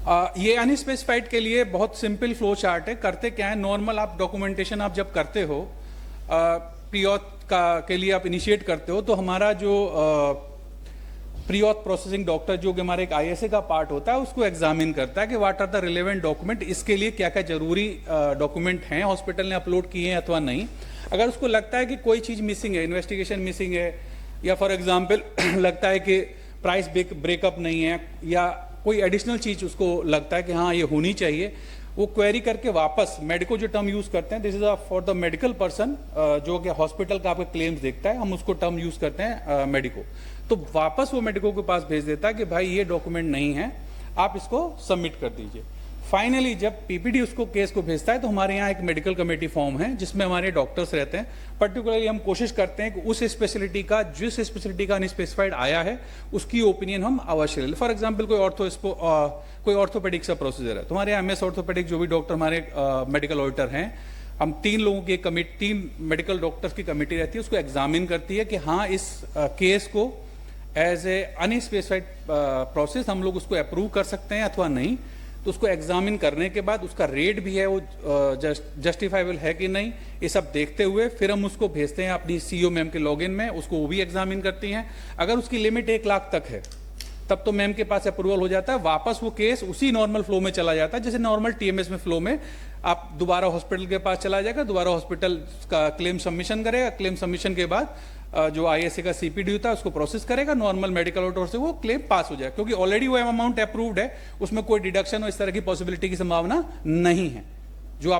ये अनस्पेसिफाइड के लिए बहुत सिंपल फ्लो चार्ट है। करते क्या है, नॉर्मल आप डॉक्यूमेंटेशन आप जब करते हो, प्री-ऑथ के लिए आप इनिशिएट करते हो, तो हमारा जो प्री-ऑथ प्रोसेसिंग डॉक्टर जो कि हमारे एक आईएसए का पार्ट होता है, उसको एग्जामिन करता है कि what are the relevant document, इसके लिए क्या क्या जरूरी डॉक्यूमेंट हैं, हॉस्पिटल ने अपलोड किए हैं अथवा नहीं। अगर उसको लगता है कि कोई चीज़ मिसिंग है, इन्वेस्टिगेशन मिसिंग है, या फॉर एग्जाम्पल लगता है कि प्राइस ब्रेकअप नहीं है, या कोई एडिशनल चीज़ उसको लगता है कि हाँ ये होनी चाहिए, वो क्वेरी करके वापस मेडिको जो टर्म यूज़ करते हैं, this is for the medical person जो कि हॉस्पिटल का आपके क्लेम्स देखता है, हम उसको टर्म यूज़ करते हैं मेडिको। तो वापस वो मेडिको के पास भेज देता है कि भाई ये डॉक्यूमेंट नहीं है, आप इसको सबमिट कर दीजिए। फाइनली जब पीपीडी उसको केस को भेजता है, तो हमारे यहाँ एक मेडिकल कमेटी फॉर्म है जिसमें हमारे डॉक्टर्स रहते हैं। पर्टिकुलरली हम कोशिश करते हैं कि उस स्पेशलिटी का, जिस स्पेशलिटी का अनस्पेसिफाइड आया है, उसकी ओपिनियन हम अवश्य ले लें। फॉर एग्जाम्पल कोई ऑर्थोपेडिक सा प्रोसीजर है, तो हमारे एमएस ऑर्थोपेडिक जो भी डॉक्टर हमारे मेडिकल ऑडिटर हैं, हम 3 लोगों की कमेटी, 3 मेडिकल डॉक्टर्स की कमेटी रहती है, उसको एग्जामिन करती है कि हाँ इस केस को एज ए अनस्पेसिफाइड प्रोसेस हम लोग उसको अप्रूव कर सकते हैं अथवा नहीं। तो उसको एग्जामिन करने के बाद उसका रेट भी है वो जस्टिफाइबल है कि नहीं, ये सब देखते हुए फिर हम उसको भेजते हैं अपनी सीईओ मैम के लॉगिन में, उसको वो भी एग्जामिन करती हैं। अगर उसकी लिमिट 1 लाख तक है तब तो मैम के पास अप्रूवल हो जाता है, वापस वो केस उसी नॉर्मल फ्लो में चला जाता है, जैसे नॉर्मल टीएमएस में फ्लो में आप दोबारा हॉस्पिटल के पास चला जाएगा, दोबारा हॉस्पिटल का क्लेम सबमिशन करेगा, क्लेम सबमिशन के बाद जो आईएसए का सीपीडी होता है उसको प्रोसेस करेगा, नॉर्मल मेडिकल ऑर्डर से वो क्लेम पास हो जाएगा, क्योंकि ऑलरेडी वो अमाउंट अप्रूव्ड है, उसमें कोई डिडक्शन और इस तरह की पॉसिबिलिटी की संभावना नहीं है। जो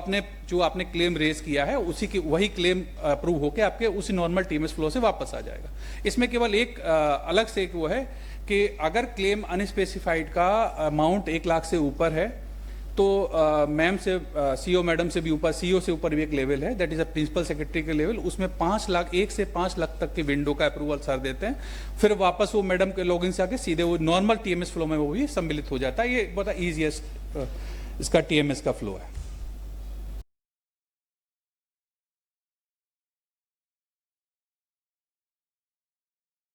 आपने क्लेम रेज किया है उसी की वही क्लेम अप्रूव होकर आपके उसी नॉर्मल टीएमएस फ्लो से वापस आ जाएगा। इसमें केवल एक अलग से एक वो है कि अगर क्लेम अनस्पेसिफाइड का अमाउंट 1 लाख से ऊपर है, तो मैम से, सीईओ मैडम से भी ऊपर, सीईओ से ऊपर भी एक लेवल है, that is a principal secretary के लेवल, उसमें 5 लाख, 1 से 5 लाख तक के विंडो का अप्रूवल सर देते हैं। फिर वापस वो मैडम के लॉगिन से आके सीधे वो नॉर्मल टीएमएस फ्लो में वो भी सम्मिलित हो जाता है। ये बहुत ईजीएस्ट इसका टीएमएस का फ्लो है।